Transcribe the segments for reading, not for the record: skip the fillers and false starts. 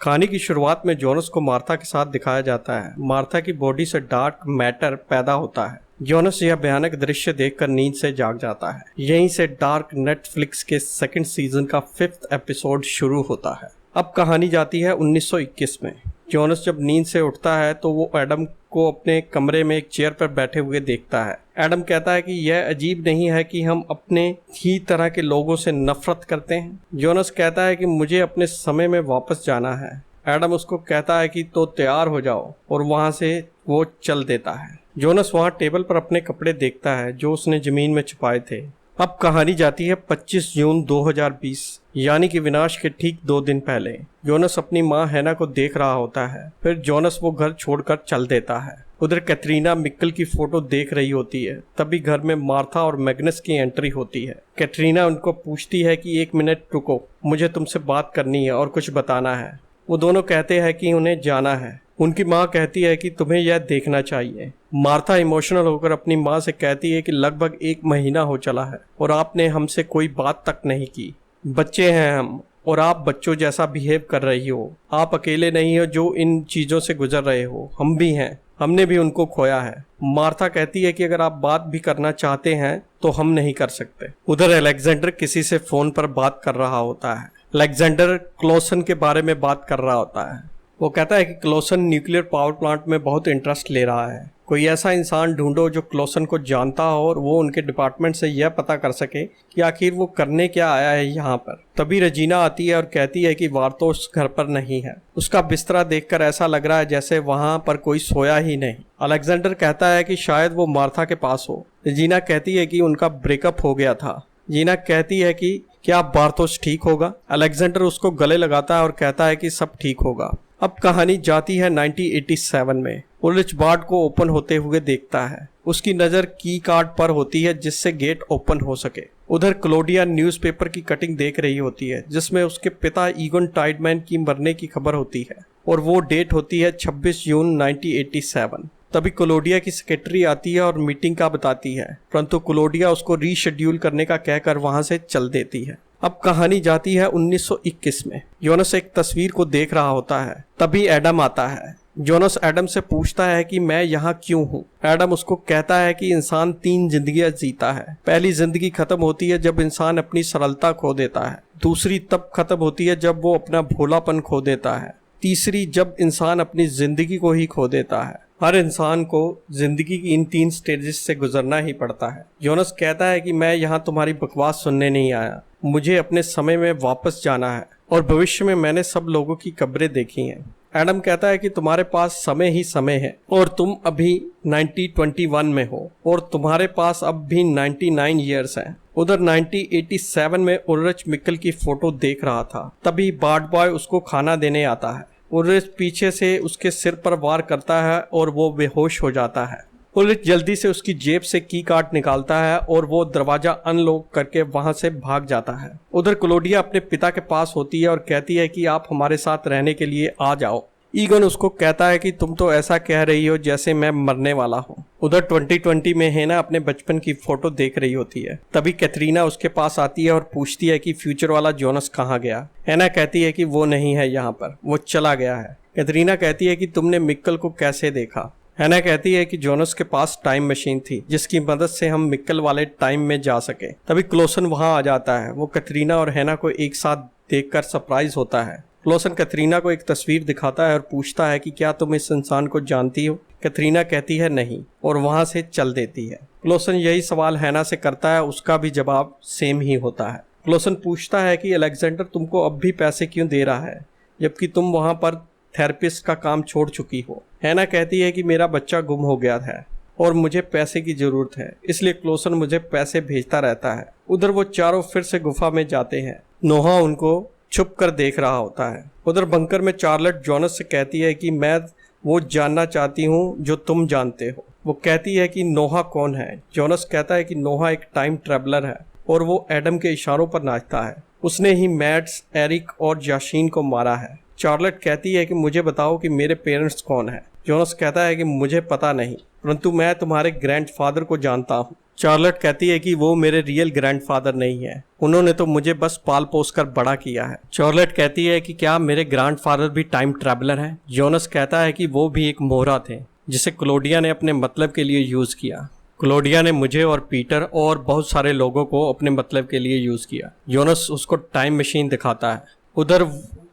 कहानी की शुरुआत में जोनस को मार्था के साथ दिखाया जाता है। मार्था की बॉडी से डार्क मैटर पैदा होता है। जोनस यह भयानक दृश्य देखकर नींद से जाग जाता है। यहीं से डार्क नेटफ्लिक्स के सेकंड सीजन का 5th एपिसोड शुरू होता है। अब कहानी जाती है 1921 में। जोनस जब नींद से उठता है तो वो एडम को अपने कमरे में एक चेयर पर बैठे हुए देखता है। एडम कहता है कि यह अजीब नहीं है कि हम अपने ही तरह के लोगों से नफरत करते हैं। जोनस कहता है कि मुझे अपने समय में वापस जाना है। एडम उसको कहता है कि तो तैयार हो जाओ, और वहां से वो चल देता है। जोनस वहां टेबल पर अपने कपड़े देखता है जो उसने जमीन में छुपाए थे। अब कहानी जाती है 25 जून 2020, यानी कि विनाश के ठीक 2 दिन पहले। जोनस अपनी माँ हैना को देख रहा होता है। फिर जोनस वो घर छोड़कर चल देता है। उधर कैटरीना मिक्कल की फोटो देख रही होती है। तभी घर में मार्था और मैग्नस की एंट्री होती है। कैटरीना उनको पूछती है कि 1 मिनट रुको, मुझे तुमसे बात करनी है और कुछ बताना है। वो दोनों कहते हैं कि उन्हें जाना है। उनकी माँ कहती है कि तुम्हें यह देखना चाहिए। मार्था इमोशनल होकर अपनी माँ से कहती है कि लगभग 1 महीना हो चला है और आपने हमसे कोई बात तक नहीं की। बच्चे हैं हम, और आप बच्चों जैसा बिहेव कर रही हो। आप अकेले नहीं हो जो इन चीजों से गुजर रहे हो, हम भी हैं, हमने भी उनको खोया है। मार्था कहती है कि अगर आप बात भी करना चाहते हैं तो हम नहीं कर सकते। उधर अलेक्जेंडर किसी से फोन पर बात कर रहा होता है। अलेक्जेंडर क्लोसन के बारे में बात कर रहा होता है। वो कहता है कि क्लोसन न्यूक्लियर पावर प्लांट में बहुत इंटरेस्ट ले रहा है। कोई ऐसा इंसान ढूंढो जो क्लोसन को जानता हो और वो उनके डिपार्टमेंट से यह पता कर सके कि आखिर वो करने क्या आया है यहाँ पर। तभी रजीना आती है और कहती है कि वार्तोस घर पर नहीं है। उसका बिस्तरा देखकर ऐसा लग रहा है जैसे वहाँ पर कोई सोया ही नहीं। अलेक्जेंडर कहता है कि शायद वो मार्था के पास हो। रजीना कहती है कि उनका ब्रेकअप हो गया था। जीना कहती है कि क्या बार्थोस ठीक होगा। अलेक्जेंडर उसको गले लगाता है और कहता है कि सब ठीक होगा। अब कहानी जाती है 1987 में। उल्रिच बार्ड को ओपन होते हुए देखता है। उसकी नज़र की कार्ड पर होती है जिससे गेट ओपन हो सके। उधर क्लोडिया न्यूज़पेपर की कटिंग देख रही होती है जिसमें उसके पिता ईगन टाइडमैन की मरने की खबर होती है, और वो डेट होती है 26 जून 1987। तभी क्लोडिया की सेक्रेटरी आती है और मीटिंग का बताती है, परंतु क्लोडिया उसको रीशेड्यूल करने का कहकर वहां से चल देती है। अब कहानी जाती है 1921 में। जोनस एक तस्वीर को देख रहा होता है। तभी एडम आता है। जोनस एडम से पूछता है कि मैं यहाँ क्यों हूँ। एडम उसको कहता है कि इंसान 3 जिंदगियां जीता है। पहली जिंदगी खत्म होती है जब इंसान अपनी सरलता खो देता है। दूसरी तब खत्म होती है जब वो अपना भोलापन खो देता है। तीसरी जब इंसान अपनी जिंदगी को ही खो देता है। हर इंसान को जिंदगी की इन 3 स्टेजेस से गुजरना ही पड़ता है। जोनस कहता है कि मैं यहाँ तुम्हारी बकवास सुनने नहीं आया। मुझे अपने समय में वापस जाना है, और भविष्य में मैंने सब लोगों की कब्रें देखी हैं। एडम कहता है कि तुम्हारे पास समय ही समय है, और तुम अभी 1921 में हो, और तुम्हारे पास अब भी 99 ईयर्स हैं। उधर 1987 में उल्रिच मिक्कल की फोटो देख रहा था। तभी बार्ड बॉय उसको खाना देने आता है। उल्रिच पीछे से उसके सिर पर वार करता है और वो बेहोश हो जाता है। उल्रिच जल्दी से उसकी जेब से की कार्ड निकालता है और वो दरवाजा अनलॉक करके वहां से भाग जाता है। उधर क्लोडिया अपने पिता के पास होती है और कहती है कि आप हमारे साथ रहने के लिए आ जाओ। ईगन उसको कहता है कि तुम तो ऐसा कह रही हो जैसे मैं मरने वाला हूँ। उधर 2020 में हैना अपने बचपन की फोटो देख रही होती है। तभी कैटरीना उसके पास आती है और पूछती है कि फ्यूचर वाला जोनस कहाँ गया। हैना कहती है कि वो नहीं है यहाँ पर, वो चला गया है। कैटरीना कहती है कि तुमने मिक्कल को कैसे देखा। हैना कहती है कि जोनस के पास टाइम मशीन थी जिसकी मदद से हम मिक्कल वाले टाइम में जा सके। तभी क्लोसन वहां आ जाता है। वो कैटरीना और हैना को एक साथ देखकर सरप्राइज होता है। क्लोसन कैटरीना को एक तस्वीर दिखाता है और पूछता है कि क्या तुम इस इंसान को जानती हो। कैटरीना कहती है नहीं, और वहां से चल देती है। क्लोसन यही सवाल हैना से करता है। उसका भी जवाब सेम ही होता है। क्लोसन पूछता है कि अलेक्जेंडर तुमको अब भी पैसे क्यों दे रहा है जबकि तुम वहां पर थेरेपिस्ट का काम छोड़ चुकी हो। हैना कहती है कि मेरा बच्चा गुम हो गया है और मुझे पैसे की जरूरत है, इसलिए क्लोसन मुझे पैसे भेजता रहता है। उधर वो चारों फिर से गुफा में जाते हैं। नोहा उनको छुप कर देख रहा होता है। उधर बंकर में चार्लेट जोनस से कहती है कि मैं वो जानना चाहती हूँ जो तुम जानते हो। वो कहती है कि नोहा कौन है। जोनस कहता है कि नोहा एक टाइम ट्रेवलर है और वो एडम के इशारों पर नाचता है। उसने ही मैड्स, एरिक और याशीन को मारा है। चार्लेट कहती है कि मुझे बताओ कि मेरे पेरेंट्स कौन हैं। जोनस कहता है कि मुझे पता नहीं, परंतु मैं तुम्हारे ग्रैंडफादर को जानता हूँ। चार्लेट कहती है कि वो मेरे रियल ग्रैंडफादर नहीं है, उन्होंने तो मुझे बस पाल पोस कर बड़ा किया है। चार्लेट कहती है कि क्या मेरे ग्रैंडफादर भी टाइम ट्रैवलर हैं? जोनस कहता है कि वो भी एक मोहरा थे जिसे क्लोडिया ने अपने मतलब के लिए यूज किया। क्लोडिया ने मुझे और पीटर और बहुत सारे लोगों को अपने मतलब के लिए यूज किया। जोनस उसको टाइम मशीन दिखाता है। उधर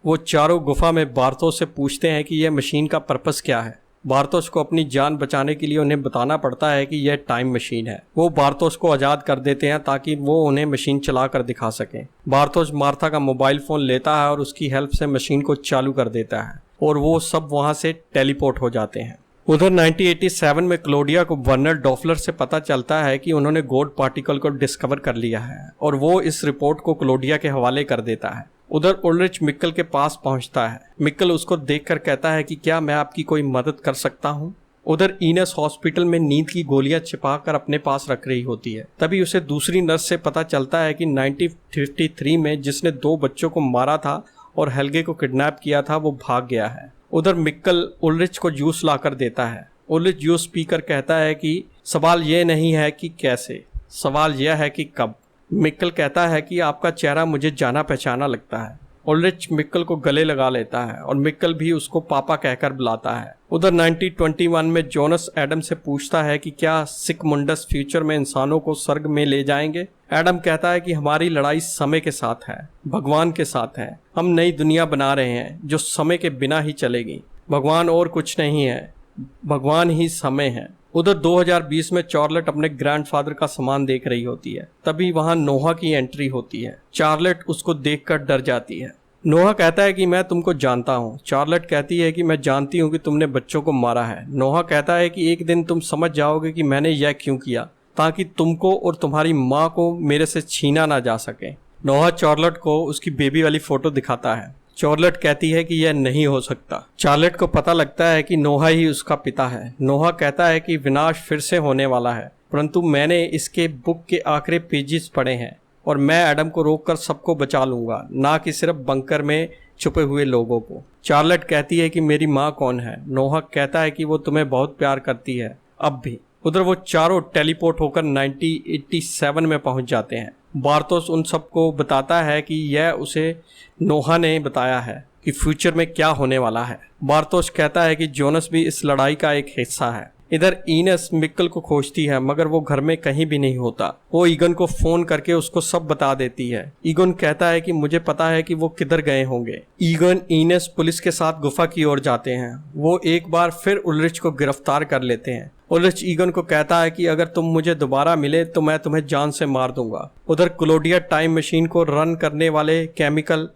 वो चारों गुफा में बार्थोस से पूछते हैं कि यह मशीन का पर्पस क्या है। बार्थोस को अपनी जान बचाने के लिए उन्हें बताना पड़ता है कि यह टाइम मशीन है। वो बार्थोस को आज़ाद कर देते हैं ताकि वो उन्हें मशीन चला कर दिखा सकें। बार्थोस मार्था का मोबाइल फ़ोन लेता है और उसकी हेल्प से मशीन को चालू कर देता है और वो सब वहाँ से टेलीपोर्ट हो जाते हैं। उधर 1987 में क्लोडिया को वर्नर डॉफलर से पता चलता है कि उन्होंने गॉड पार्टिकल को डिस्कवर कर लिया है और वो इस रिपोर्ट को क्लोडिया के हवाले कर देता है। उधर उल्रिच मिक्कल के पास पहुंचता है। मिक्कल उसको देखकर कहता है कि क्या मैं आपकी कोई मदद कर सकता हूं? उधर इनेस हॉस्पिटल में नींद की गोलियां छिपाकर अपने पास रख रही होती है। तभी उसे दूसरी नर्स से पता चलता है कि 1953 में जिसने 2 बच्चों को मारा था और हेल्गे को किडनैप किया था वो भाग गया है। उधर मिक्कल उल्रिच को जूस लाकर देता है। उल्रिच जूस पीकर कहता है कि सवाल ये नहीं है कि कैसे, सवाल यह है कि कब। मिक्कल कहता है कि आपका चेहरा मुझे जाना पहचाना लगता है। उल्रिच मिक्कल को गले लगा लेता है और मिक्कल भी उसको पापा कहकर बुलाता है। उधर 1921 में जोनस एडम से पूछता है कि क्या सिगमुंडस फ्यूचर में इंसानों को स्वर्ग में ले जाएंगे। एडम कहता है कि हमारी लड़ाई समय के साथ है, भगवान के साथ है। हम नई दुनिया बना रहे हैं जो समय के बिना ही चलेगी। भगवान और कुछ नहीं है, भगवान ही समय है। उधर 2020 में चार्लेट अपने ग्रैंडफादर का सामान देख रही होती है। तभी वहां नोहा की एंट्री होती है। चार्लेट उसको देखकर डर जाती है। नोहा कहता है कि मैं तुमको जानता हूँ। चार्लेट कहती है कि मैं जानती हूँ कि तुमने बच्चों को मारा है। नोहा कहता है कि एक दिन तुम समझ जाओगे कि मैंने यह क्यों किया, ताकि तुमको और तुम्हारी माँ को मेरे से छीना ना जा सके। नोहा चार्लेट को उसकी बेबी वाली फोटो दिखाता है। चार्लेट कहती है कि यह नहीं हो सकता। चार्लेट को पता लगता है कि नोहा ही उसका पिता है। नोहा कहता है कि विनाश फिर से होने वाला है, परंतु मैंने इसके बुक के आखिरी पेजेस पढ़े हैं और मैं एडम को रोककर सबको बचा लूंगा, ना कि सिर्फ बंकर में छुपे हुए लोगों को। चार्लेट कहती है कि मेरी माँ कौन है। नोहा कहता है कि वो तुम्हें बहुत प्यार करती है, अब भी। उधर वो चारों टेलीपोर्ट होकर 1987 में पहुंच जाते हैं। बार्थोस उन सबको बताता है कि यह उसे नोहा ने बताया है कि फ्यूचर में क्या होने वाला है। बार्थोस कहता है कि जोनस भी इस लड़ाई का एक हिस्सा है। इधर इनेस मिक्कल को खोजती है मगर वो घर में कहीं भी नहीं होता। वो ईगन को फोन करके उसको सब बता देती है। ईगन कहता है कि मुझे पता है कि वो किधर गए होंगे। ईगन इनेस पुलिस के साथ गुफा की ओर जाते हैं। वो एक बार फिर उल्रिच को गिरफ्तार कर लेते हैं। उल्रिच ईगन को कहता है कि अगर तुम मुझे दोबारा मिले तो मैं तुम्हें जान से मार दूंगा। उधर क्लोडिया टाइम मशीन को रन करने वाले केमिकल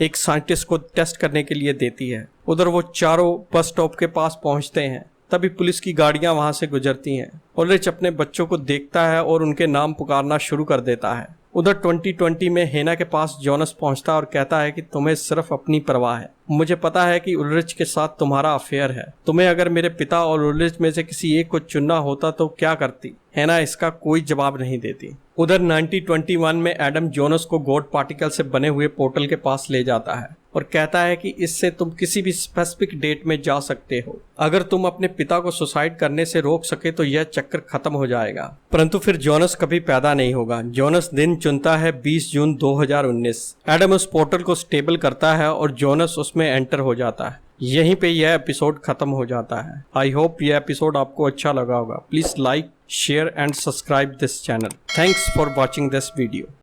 एक साइंटिस्ट को टेस्ट करने के लिए देती है। उधर वो चारों बस स्टॉप के पास पहुंचते हैं। तभी पुलिस की गाड़ियां वहां से गुजरती हैं। उल्रिच अपने बच्चों को देखता है और उनके नाम पुकारना शुरू कर देता है। उधर 2020 में हेना के पास जोनस पहुंचता है और कहता है कि तुम्हें सिर्फ अपनी परवाह है। मुझे पता है कि उल्रिच के साथ तुम्हारा अफेयर है। तुम्हें अगर मेरे पिता और उल्रिच में से किसी एक को चुनना होता तो क्या करती? हेना इसका कोई जवाब नहीं देती। उधर 1921 में एडम जोनस को गॉड पार्टिकल से बने हुए पोर्टल के पास ले जाता है और कहता है कि इससे तुम किसी भी स्पेसिफिक डेट में जा सकते हो। अगर तुम अपने पिता को सुसाइड करने से रोक सके तो यह चक्कर खत्म हो जाएगा। परंतु फिर जोनस कभी पैदा नहीं होगा। जोनस दिन चुनता है 20 जून 2019। एडम उस पोर्टल को स्टेबल करता है और जोनस उसमें एंटर हो जाता है। यहीं पे यह एपिसोड खत्म हो जाता है। आई होप यह एपिसोड आपको अच्छा लगा होगा। Please like, share and subscribe this channel. Thanks for watching this video.